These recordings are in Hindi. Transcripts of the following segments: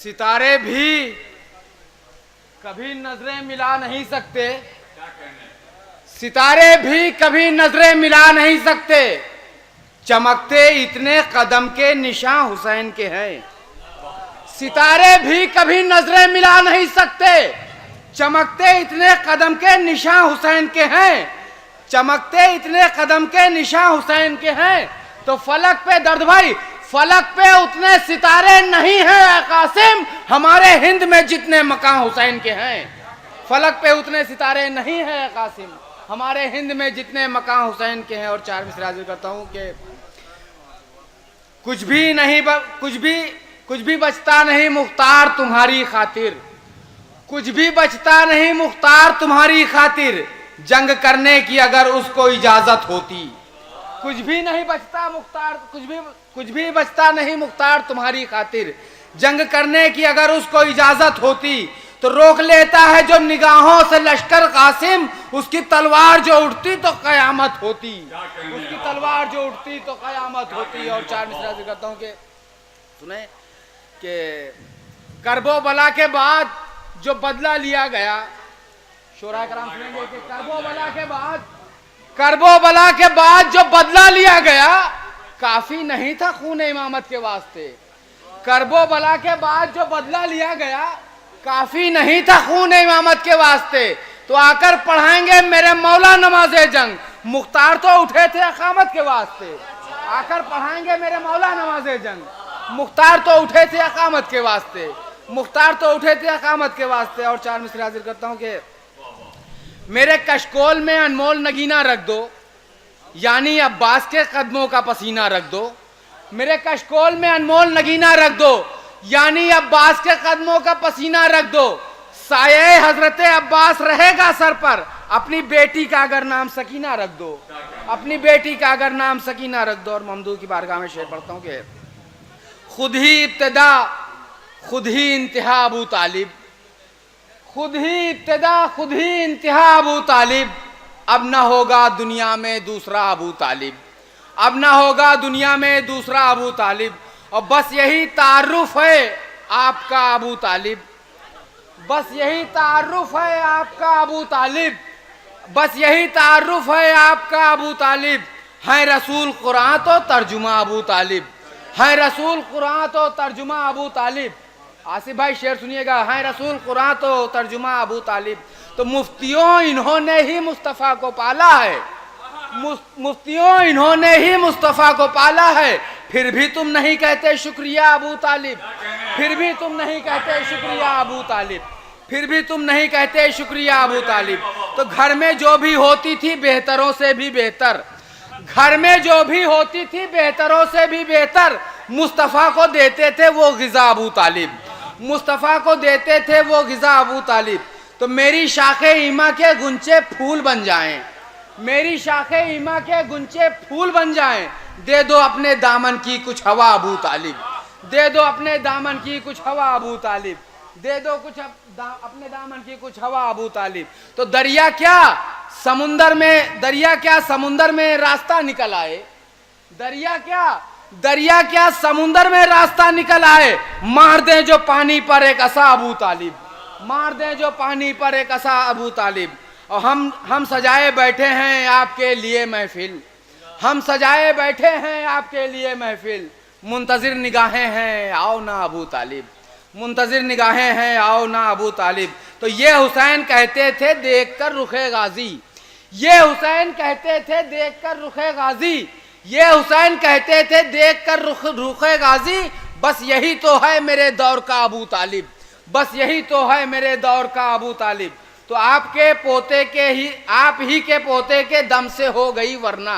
सितारे भी कभी नजरें मिला नहीं सकते, सितारे भी कभी नजरें मिला नहीं सकते, चमकते इतने कदम के निशान हुसैन के हैं। सितारे भी कभी नजरें मिला नहीं सकते, चमकते इतने कदम के निशान हुसैन के हैं, चमकते इतने कदम के निशान हुसैन के हैं। तो फलक पे दर्द भाई, फलक पे उतने सितारे नहीं हैं कासिम हमारे हिंद में जितने मकाम हुसैन के हैं। फलक पे उतने सितारे नहीं हैं कासिम हमारे हिंद में जितने मकाम हुसैन के हैं। और चार मिसरा हाजिर करता हूं कि कुछ भी बचता नहीं मुख्तार तुम्हारी खातिर, कुछ भी बचता नहीं मुख्तार तुम्हारी खातिर, जंग करने की अगर उसको इजाजत होती। कुछ भी नहीं बचता मुख्तार, कुछ भी बचता नहीं मुख्तार तुम्हारी खातिर, जंग करने की अगर उसको इजाजत होती। तो रोक लेता है जो निगाहों से लश्कर कासिम, उसकी तलवार जो उठती तो कयामत होती, उसकी तलवार जो उठती तो कयामत होती। और चार मिसरा जिक्र करता हूं कि सुने कि करबो बला के बाद जो बदला लिया गया, शोरा कराम सुनेंगे कि करबो बला के बाद जो बदला लिया गया काफी नहीं था खून इमामत के वास्ते। करबो बला के बाद जो बदला लिया गया काफी नहीं था खून इमामत के वास्ते। तो आकर पढ़ाएंगे मेरे मौला नमाज़े जंग, मुख्तार तो उठे थे अकामत के वास्ते। आकर पढ़ाएंगे मेरे मौला नमाज़े जंग, मुख्तार तो उठे थे अकामत के वास्ते, मुख्तार तो उठे थे अकामत के वास्ते। और चार मिसरे हाजिर करता हूं कि मेरे कशकोल में अनमोल नगीना रख दो, यानी अब्बास के कदमों का पसीना रख दो। मेरे कशकोल में अनमोल नगीना रख दो, यानी अब्बास के कदमों का पसीना रख दो। साये हजरत अब्बास रहेगा सर पर, अपनी बेटी का अगर नाम सकीना रख दो, अपनी बेटी का अगर नाम सकीना रख दो। और ममदू की बारगाह में शेर पढ़ता हूं कि खुद ही इब्तिदा खुद ही इंतहा अबू तालिब, खुद ही इब्तिदा खुद ही इंतहा अबू तालिब, अब ना होगा दुनिया में दूसरा अबू तालिब, अब ना होगा दुनिया में दूसरा अबू तालिब। और बस यही तारुफ है आपका अबू तालिब, बस यही तारुफ है आपका अबू तालिब, बस यही तारुफ है आपका अबू तालिब। है रसूल कुरान तो तर्जुमा अबू तालिब, है रसूल कुरान तो तर्जुमा अबू तालिब। आसिफ भाई शेर सुनिएगा, है रसूल कुरान तो तर्जुमा अबू तालिब। तो मुफ्तियों इन्होंने ही मुस्तफ़ा को पाला है, मुफ्तियों इन्होंने ही मुस्तफ़ा को पाला है, फिर भी तुम नहीं कहते शुक्रिया अबू तालिब, फिर भी तुम नहीं कहते शुक्रिया अबू तालिब, फिर भी तुम नहीं कहते शुक्रिया अबू तालिब। तो घर में जो भी होती थी बेहतरों से भी बेहतर, घर में जो भी होती थी बेहतरों से भी बेहतर, मुस्तफ़ा को देते थे वो ग़िज़ा अबू तालिब, मुस्तफ़ा को देते थे वो ग़िज़ा अबू तालिब। तो मेरी शाखे ईमा के गुंचे फूल बन जाएं, मेरी शाखे ईमा के गुंचे फूल बन जाएं, दे दो अपने दामन की कुछ हवा अबू तालिब, दे दो अपने दामन की कुछ हवा अबू तालिब, दे दो कुछ अपने दामन की कुछ हवा अबू तालिब। तो दरिया क्या समुंदर में, दरिया क्या समुंदर में रास्ता निकल आए, दरिया क्या समुंदर में रास्ता निकल आए। मार दे जो पानी पर एक असा अबू तालिब, मार दे जो पानी पर एक असा अबू तालिब। और हम सजाए बैठे हैं आपके लिए महफिल, हम सजाए बैठे हैं आपके लिए महफिल, मुंतजिर निगाहें हैं आओ ना अबू तालिब, मुंतजिर निगाहें हैं आओ ना अबू तालिब। तो ये हुसैन कहते थे देखकर रुखे गाजी, ये हुसैन कहते थे देखकर रुखे गाजी, ये हुसैन कहते थे देखकर रुखे गाजी। बस यही तो है मेरे दौर का अबू तालिब, बस यही तो है मेरे दौर का अबू तालिब। तो आपके पोते के ही, आप ही के पोते के दम से हो गई वरना,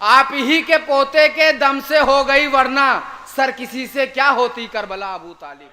आप ही के पोते के दम से हो गई वरना, सर किसी से क्या होती करबला अबू तालिब।